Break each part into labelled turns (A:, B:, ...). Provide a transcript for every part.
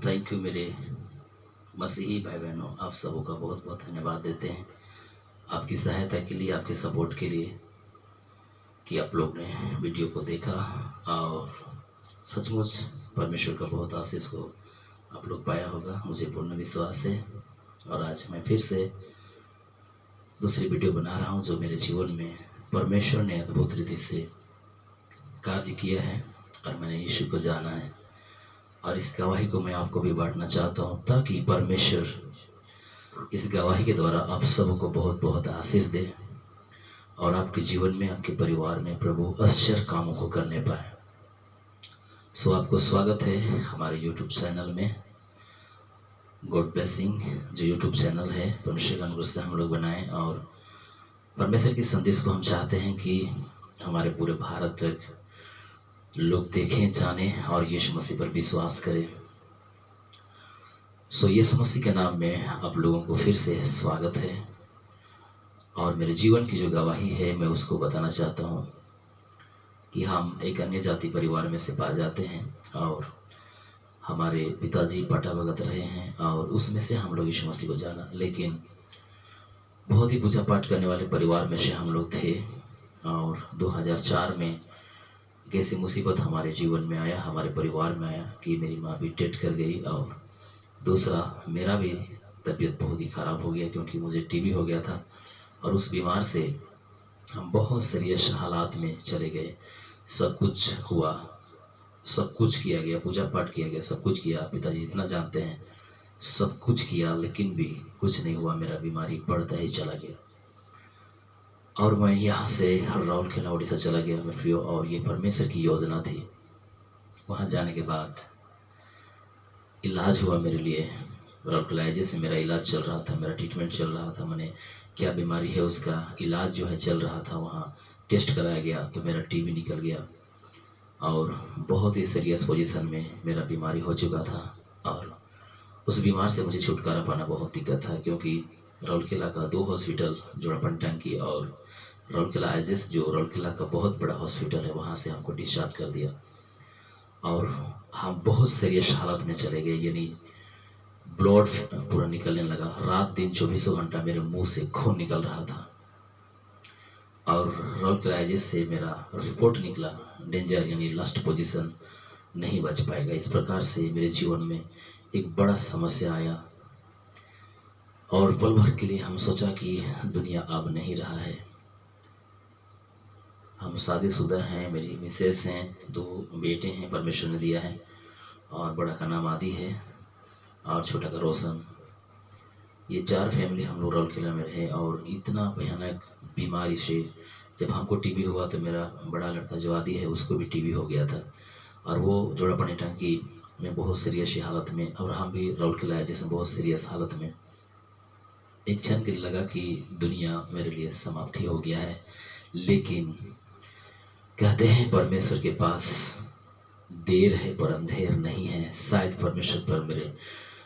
A: Thank you मेरे मसीही भाई बहनों, आप सबों का बहुत बहुत धन्यवाद देते हैं आपकी सहायता के लिए, आपके सपोर्ट के लिए कि आप लोग ने वीडियो को देखा और सचमुच परमेश्वर का बहुत आशीष को आप लोग पाया होगा, मुझे पूर्ण विश्वास है। और आज मैं फिर से दूसरी वीडियो बना रहा हूं जो मेरे जीवन में परमेश्वर ने अद्भुत रीति से कार्य किया है और मैंने यीशु को जाना है। और इस गवाही को मैं आपको भी बांटना चाहता हूँ ताकि परमेश्वर इस गवाही के द्वारा आप सबको बहुत बहुत आशीष दे और आपके जीवन में, आपके परिवार में प्रभु आश्चर्य कामों को करने पाए। सो आपको स्वागत है हमारे यूट्यूब चैनल में। गॉड ब्लेसिंग जो यूट्यूब चैनल है परमेश्वर के अनुग्रह से हम लोग बनाएं और परमेश्वर की संदेश को हम चाहते हैं कि हमारे पूरे भारत तक लोग देखें, जानें और यीशु मसीह पर विश्वास करें। सो यीशु मसीह के नाम में आप लोगों को फिर से स्वागत है और मेरे जीवन की जो गवाही है मैं उसको बताना चाहता हूँ कि हम एक अन्य जाति परिवार में से पाए जाते हैं और हमारे पिताजी पाटा भगत रहे हैं और उसमें से हम लोग यीशु मसीह को जाना, लेकिन बहुत ही पूजा पाठ करने वाले परिवार में से हम लोग थे। और 2004 में एक ऐसी मुसीबत हमारे जीवन में आया, हमारे परिवार में आया कि मेरी माँ भी डेथ कर गई और दूसरा मेरा भी तबीयत बहुत ही ख़राब हो गया क्योंकि मुझे टीबी हो गया था और उस बीमार से हम बहुत सीरियस हालात में चले गए। सब कुछ हुआ, सब कुछ किया गया, पूजा पाठ किया गया, सब कुछ किया, पिताजी जितना जानते हैं सब कुछ किया, लेकिन भी कुछ नहीं हुआ। मेरा बीमारी बढ़ता ही चला गया और मैं यहाँ से राउरकेला उड़ीसा चला गया मेरे प्रियो। और ये परमेश्वर की योजना थी। वहाँ जाने के बाद इलाज हुआ मेरे लिए। राउरकेला जैसे मेरा इलाज चल रहा था, मेरा ट्रीटमेंट चल रहा था, मैंने क्या बीमारी है उसका इलाज जो है चल रहा था। वहाँ टेस्ट कराया गया तो मेरा टीबी निकल गया और बहुत ही सीरियस पोजीशन में मेरा बीमारी हो चुका था। और उस बीमार से मुझे छुटकारा पाना बहुत दिक्कत था क्योंकि राउरकेला का 2 हॉस्पिटल, जोड़ापन टंकी और राउरकेला आईजेस जो राउरकेला का बहुत बड़ा हॉस्पिटल है, वहाँ से हमको डिस्चार्ज कर दिया और हम बहुत सीरियस हालत में चले गए। यानी ब्लड पूरा निकलने लगा, रात दिन 24 घंटा मेरे मुंह से खून निकल रहा था। और राउरकेला आईजेस से मेरा रिपोर्ट निकला डेंजर, यानी लास्ट पोजीशन, नहीं बच पाएगा। इस प्रकार से मेरे जीवन में एक बड़ा समस्या आया और पल भर के लिए हम सोचा कि दुनिया अब नहीं रहा है। हम शादीशुदा हैं, मेरी मिसेस हैं, 2 बेटे हैं परमेश्वर ने दिया है और बड़ा का नाम आदि है और छोटा का रोशन। ये 4 फैमिली हम लोग राउरकेला में रहे और इतना भयानक बीमारी से जब हमको टीबी हुआ तो मेरा बड़ा लड़का जो आदि है उसको भी टीबी हो गया था और वो जोड़ापन टंकी में बहुत सीरियस हालत में, और हम भी राउरकेला जैसे बहुत सीरियस हालत में। एक क्षण के लिए लगा कि दुनिया मेरे लिए समाप्ति हो गया है, लेकिन कहते हैं परमेश्वर के पास देर है पर अंधेर नहीं है। शायद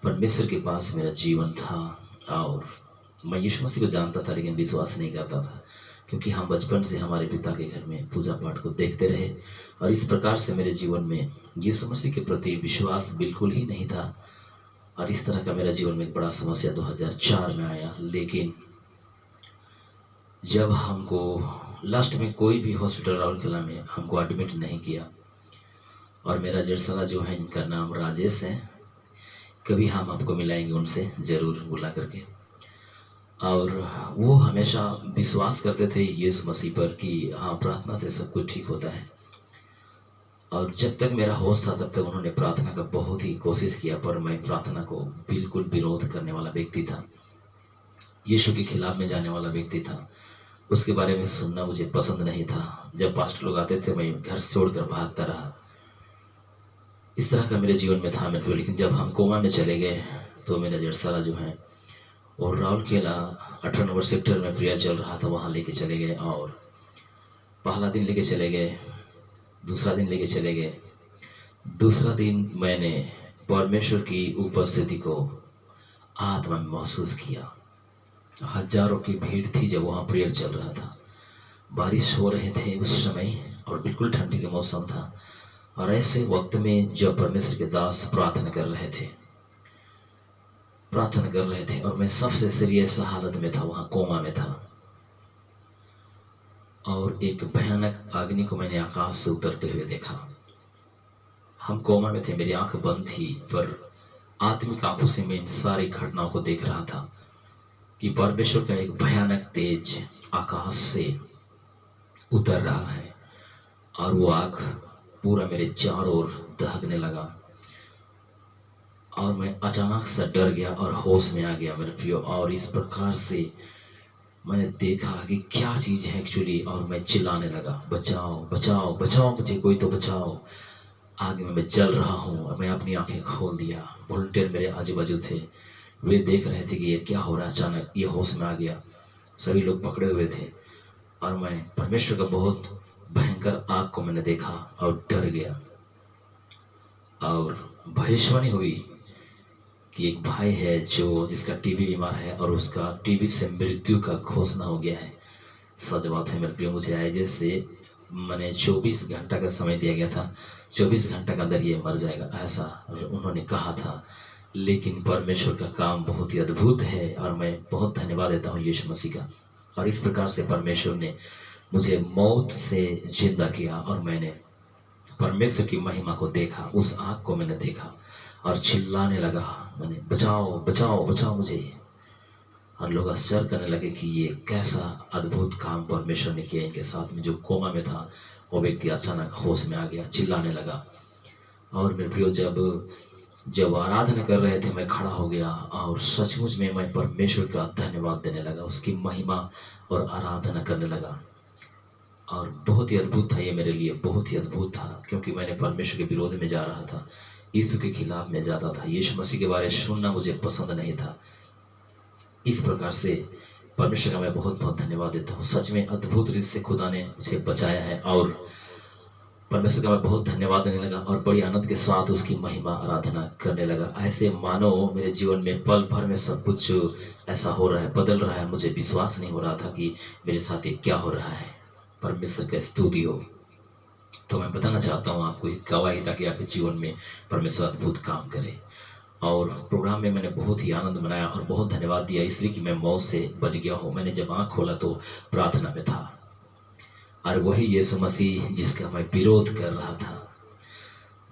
A: परमेश्वर के पास मेरा जीवन था और मैं यीशु मसीह को जानता था लेकिन विश्वास नहीं करता था क्योंकि हम बचपन से हमारे पिता के घर में पूजा पाठ को देखते रहे और इस प्रकार से मेरे जीवन में यीशु मसीह के प्रति विश्वास बिल्कुल ही नहीं था। और इस तरह का मेरा जीवन में एक बड़ा समस्या 2004 में आया। लेकिन जब हमको लास्ट में कोई भी हॉस्पिटल राउरकेला में हमको एडमिट नहीं किया और मेरा जेठसाला जो है, इनका नाम राजेश है, कभी हम आपको मिलाएंगे उनसे ज़रूर बुला करके। और वो हमेशा विश्वास करते थे यीशु मसीह पर कि हाँ, प्रार्थना से सब कुछ ठीक होता है। और जब तक मेरा होश था तब तक उन्होंने प्रार्थना का बहुत ही कोशिश किया, पर मैं प्रार्थना को बिल्कुल विरोध करने वाला व्यक्ति था, यीशु के खिलाफ में जाने वाला व्यक्ति था। उसके बारे में सुनना मुझे पसंद नहीं था। जब पास्टर लोग आते थे मैं घर छोड़कर भागता रहा। इस तरह का मेरे जीवन में था मेरे को। लेकिन जब हम कोमा में चले गए तो मेरा जेठसाला जो है और राउरकेला 18 नंबर सेक्टर में प्रेयर चल रहा था, वहाँ लेके चले गए और पहला दिन लेके चले गए, दूसरा दिन लेके चले गए। दूसरा दिन मैंने परमेश्वर की उपस्थिति को आत्मा में महसूस किया। हजारों की भीड़ थी जब वहाँ प्रेयर चल रहा था। बारिश हो रहे थे उस समय और बिल्कुल ठंडी का मौसम था और ऐसे वक्त में जब परमेश्वर के दास प्रार्थना कर रहे थे प्रार्थना कर रहे थे और मैं सबसे सीरियस हालत में था, वहाँ कोमा में था। और एक भयानक अग्नि को मैंने आकाश से उतरते हुए देखा। हम कोमा में थे, मेरी आंख बंद थी, पर आत्मिक आंखों से मैं इन सारी घटनाओं को देख रहा था कि परमेश्वर का एक भयानक तेज आकाश से उतर रहा है और वो आग पूरा मेरे चारों ओर दहकने लगा और मैं अचानक से डर गया और होश में आ गया मेरे प्रियो। और इस प्रकार से मैंने देखा कि क्या चीज़ है एक्चुअली, और मैं चिल्लाने लगा, बचाओ बचाओ बचाओ मुझे, कोई तो बचाओ, आगे में मैं जल रहा हूँ। और मैं अपनी आंखें खोल दिया। वॉलंटियर मेरे आजू बाजू थे, वे देख रहे थे कि ये क्या हो रहा है। अचानक ये होश में आ गया, सभी लोग पकड़े हुए थे और मैं परमेश्वर का बहुत भयंकर आग को मैंने देखा और डर गया। और भविष्यवाणी हुई कि एक भाई है जो जिसका टीबी बीमार है और उसका टीबी से मृत्यु का घोषणा हो गया है। सच बात है मेरे प्रिय, मुझे आईजे से मैंने 24 घंटा का समय दिया गया था, 24 घंटा के अंदर ये मर जाएगा ऐसा उन्होंने कहा था। लेकिन परमेश्वर का काम बहुत ही अद्भुत है और मैं बहुत धन्यवाद देता हूँ यीशु मसीह का। और इस प्रकार से परमेश्वर ने मुझे मौत से जिंदा किया और मैंने परमेश्वर की महिमा को देखा, उस आग को मैंने देखा और चिल्लाने लगा, मैंने बचाओ बचाओ बचाओ मुझे। और लोग आश्चर्य करने लगे कि ये कैसा अद्भुत काम परमेश्वर ने किया इनके साथ में। जो कोमा में था वो व्यक्ति अचानक होश में आ गया, चिल्लाने लगा। और मेरे प्रियो, जब आराधना कर रहे थे मैं खड़ा हो गया और सचमुच में मैं परमेश्वर का धन्यवाद देने लगा, उसकी महिमा और आराधना करने लगा। और बहुत ही अद्भुत था ये मेरे लिए, बहुत ही अद्भुत था, क्योंकि मैंने परमेश्वर के विरोध में जा रहा था, यीशु के खिलाफ में जाता था, यीशु मसीह के बारे में सुनना मुझे पसंद नहीं था। इस प्रकार से परमेश्वर का मैं बहुत बहुत धन्यवाद देता हूँ। सच में अद्भुत रीति से खुदा ने मुझे बचाया है और परमेश्वर का मैं बहुत धन्यवाद देने लगा और बड़ी आनंद के साथ उसकी महिमा आराधना करने लगा। ऐसे मानो मेरे जीवन में पल भर में सब कुछ ऐसा हो रहा है, बदल रहा है। मुझे विश्वास नहीं हो रहा था कि मेरे साथ ये क्या हो रहा है। परमेश्वर का स्तुति हो। तो मैं बताना चाहता हूँ आपको एक गवाही, ताकि आपके जीवन में परमेश्वर अद्भुत काम करे। और प्रोग्राम में मैंने बहुत ही आनंद मनाया और बहुत धन्यवाद दिया, इसलिए कि मैं मौत से बच गया हूँ। मैंने जब आँख खोला तो प्रार्थना में था और वही यीशु मसीह जिसका मैं विरोध कर रहा था,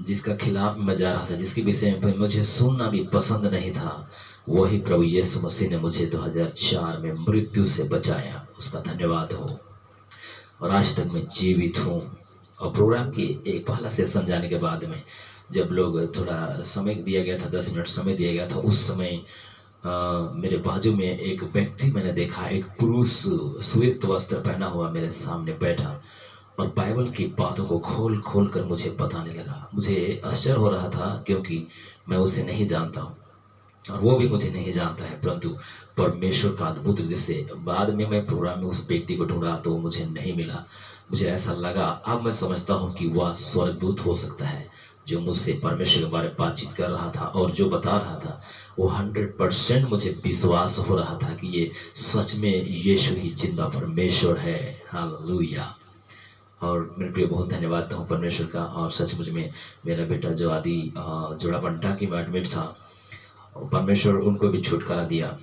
A: जिसका खिलाफ मैं जा रहा था, जिसके विषय में मुझे सुनना भी पसंद नहीं था, वही प्रभु यीशु मसीह ने मुझे 2004 में मृत्यु से बचाया। उसका धन्यवाद हो। और आज तक मैं जीवित हूँ। और प्रोग्राम की एक पहला सेशन जाने के बाद में जब लोग थोड़ा समय दिया गया था, 10 मिनट समय दिया गया था, उस समय मेरे बाजू में एक व्यक्ति मैंने देखा, एक पुरुष श्वेत वस्त्र पहना हुआ मेरे सामने बैठा और बाइबल की बातों को खोल खोल कर मुझे बताने लगा। मुझे आश्चर्य हो रहा था क्योंकि मैं उसे नहीं जानता हूँ और वो भी मुझे नहीं जानता है, परंतु परमेश्वर का अद्भुत रीति से बाद में मैं प्रोग्राम में उस व्यक्ति को ढूंढा तो मुझे नहीं मिला। मुझे ऐसा लगा, अब मैं समझता हूँ कि वह स्वर्गदूत हो सकता है जो मुझसे परमेश्वर के बारे में बातचीत कर रहा था और जो बता रहा था वो 100% मुझे विश्वास हो रहा था कि ये सच में यीशु ही जिंदा परमेश्वर है। हालेलुया। और मेरे प्रिय, बहुत धन्यवाद देता हूँ परमेश्वर का। और सचमुच में मेरा बेटा जो आदि जोड़ापंटा की में एडमिट था, परमेश्वर उनको भी छुटकारा दिया।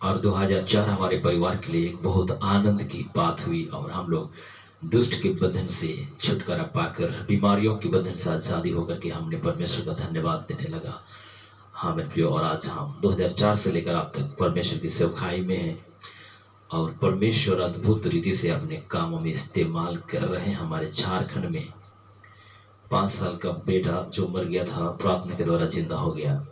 A: और 2004 हमारे परिवार के लिए एक बहुत आनंद की बात हुई और हम लोग दुष्ट के बंधन से छुटकारा पाकर बीमारियों के बंधन से आज़ादी होकर के हमने परमेश्वर का धन्यवाद देने लगा। हाँ मेरे प्रियो, और आज हम 2004 से लेकर अब तक परमेश्वर की सेवकाई में हैं और परमेश्वर अद्भुत रीति से अपने कामों में इस्तेमाल कर रहे हैं। हमारे झारखंड में 5 साल का बेटा जो मर गया था, प्रार्थना के द्वारा जिंदा हो गया।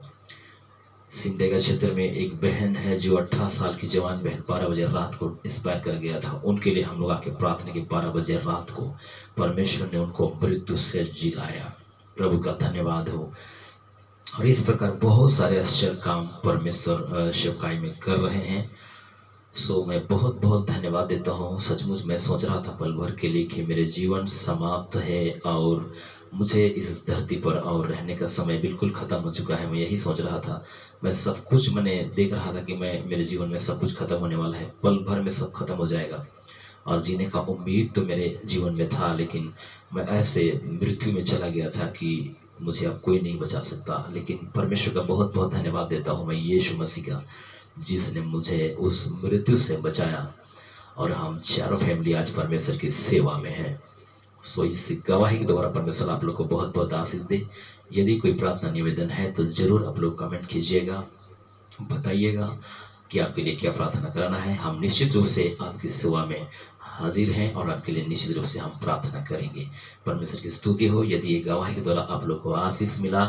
A: सिमडेगा क्षेत्र में एक बहन है जो 18 साल की जवान बहन 12 बजे रात को एक्सपायर कर गया था। उनके लिए हम लोग आके प्रार्थना की 12 बजे रात को परमेश्वर ने उनको मृत्यु से जिलाया। प्रभु का धन्यवाद हो। और इस प्रकार बहुत सारे आश्चर्य काम परमेश्वर सेवकाई में कर रहे हैं। सो मैं बहुत बहुत धन्यवाद देता हूँ। सचमुच मैं सोच रहा था पल भर के लिए कि मेरे जीवन समाप्त है और मुझे इस धरती पर और रहने का समय बिल्कुल ख़त्म हो चुका है। मैं यही सोच रहा था। मैं सब कुछ मैंने देख रहा था कि मेरे जीवन में सब कुछ ख़त्म होने वाला है, पल भर में सब खत्म हो जाएगा और जीने का उम्मीद तो मेरे जीवन में था। लेकिन मैं ऐसे मृत्यु में चला गया था कि मुझे अब कोई नहीं बचा सकता, लेकिन परमेश्वर का बहुत बहुत धन्यवाद देता हूँ मैं यीशु मसीह का, जिसने मुझे उस मृत्यु से बचाया और हम चारों फैमिली आज परमेश्वर की सेवा में हैं। सो इस गवाही के द्वारा परमेश्वर आप लोग को बहुत बहुत आशीष दे। यदि कोई प्रार्थना निवेदन है तो ज़रूर आप लोग कमेंट कीजिएगा, बताइएगा कि आपके लिए क्या प्रार्थना कराना है। हम निश्चित रूप से आपकी सेवा में हाजिर हैं और आपके लिए निश्चित रूप से हम प्रार्थना करेंगे। परमेश्वर की स्तुति हो। यदि ये गवाही के द्वारा आप लोग को आशीष मिला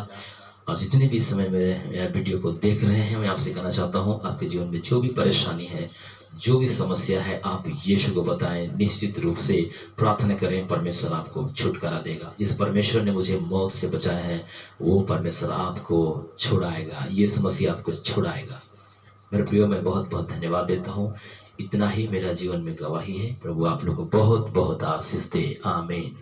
A: और जितने भी समय मेरे वीडियो को देख रहे हैं, मैं आपसे कहना चाहता हूँ, आपके जीवन में जो भी परेशानी है, जो भी समस्या है, आप यीशु को बताएं, निश्चित रूप से प्रार्थना करें, परमेश्वर आपको छुटकारा देगा। जिस परमेश्वर ने मुझे मौत से बचाया है वो परमेश्वर आपको छुड़ाएगा, ये समस्या आपको छुड़ाएगा। मेरे प्रियो, मैं बहुत बहुत धन्यवाद देता हूँ। इतना ही मेरा जीवन में गवाही है। प्रभु आप लोग को बहुत बहुत आशीष दे। आमीन।